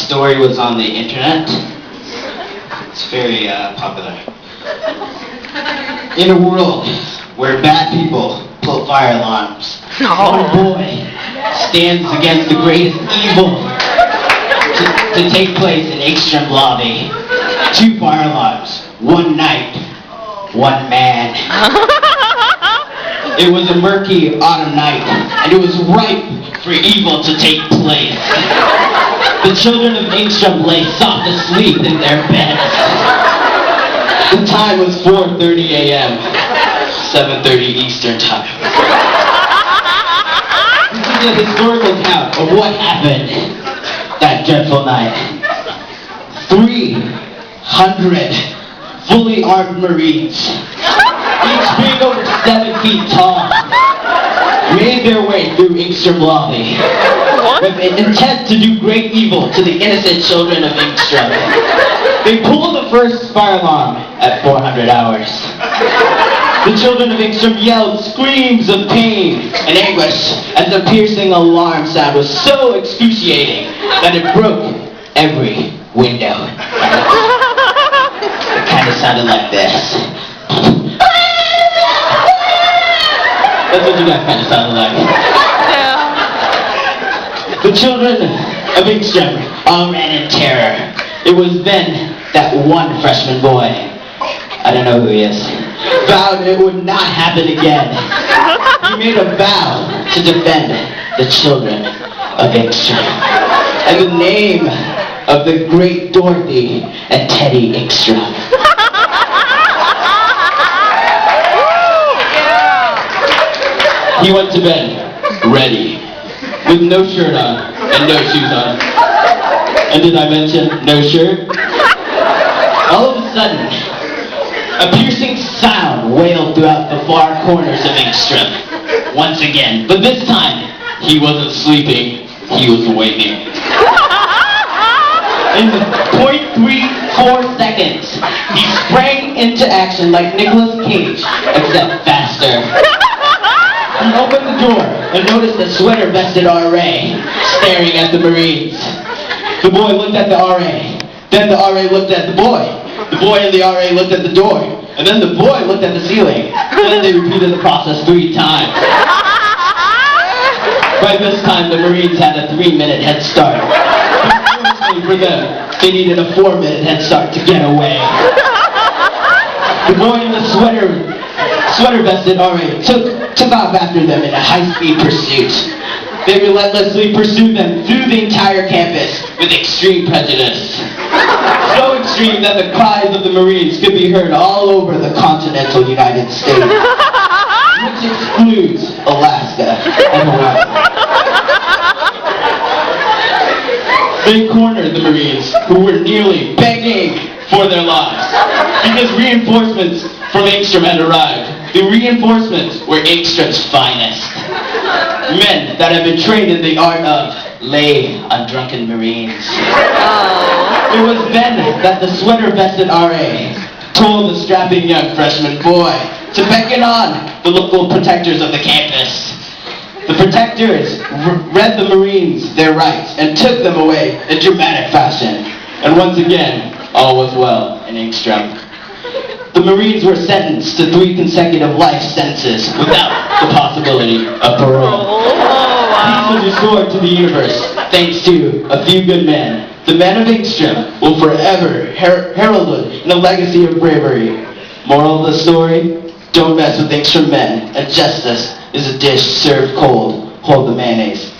story was on the internet. It's very popular. In a world where bad people pull fire alarms, one boy stands against the greatest evil to take place in Engstrom lobby. 2 fire alarms, 1 night, 1 man. It was a murky autumn night, and it was ripe for evil to take place. The children of Engstrom lay soft asleep in their beds. The time was 4:30 a.m., 7:30 Eastern Time. This is a historical account of what happened that dreadful night. 300 fully armed Marines, each being over 7 feet tall, made their way through Engstrom lobby with the intent to do great evil to the innocent children of Engstrom. They pulled the first fire alarm at 400 hours. The children of Engstrom yelled screams of pain and anguish as the piercing alarm sound was so excruciating that it broke every window. It kind of sounded like this. That's what you guys kind of sounded like. The children of Engstrom all ran in terror. It was then that one freshman boy, I don't know who he is, vowed it would not happen again. He made a vow to defend the children of Engstrom. And the name of the great Dorothy and Teddy Engstrom. He went to bed, ready, with no shirt on and no shoes on. And did I mention no shirt? All of a sudden, a piercing sound wailed throughout the far corners of Engstrom. Once again, but this time, he wasn't sleeping, he was waking. In 0.34 seconds, he sprang into action like Nicolas Cage, except faster. He opened the door and noticed a sweater-vested RA staring at the Marines. The boy looked at the RA. Then the RA looked at the boy. The boy and the RA looked at the door. And then the boy looked at the ceiling. Then they repeated the process 3 times. By this time, the Marines had a 3-minute head start. Unfortunately for them, they needed a 4-minute head start to get away. The boy in the sweater-vested RA took off after them in a high-speed pursuit. They relentlessly pursued them through the entire campus with extreme prejudice. So extreme that the cries of the Marines could be heard all over the continental United States, which excludes Alaska and Hawaii. They cornered the Marines, who were nearly begging for their lives, because reinforcements from Engstrom had arrived. The reinforcements were Engstrom's finest. Men that had been trained in the art of lay on drunken Marines. It was then that the sweater-vested RA told the strapping young freshman boy to beckon on the local protectors of the campus. The protectors read the Marines their rights and took them away in dramatic fashion. And once again, all was well in Engstrom. The Marines were sentenced to 3 consecutive life sentences without the possibility of parole. Peace was restored to the universe thanks to a few good men. The men of Engstrom will forever heralded in a legacy of bravery. Moral of the story: don't mess with Engstrom men, and justice is a dish served cold. Hold the mayonnaise.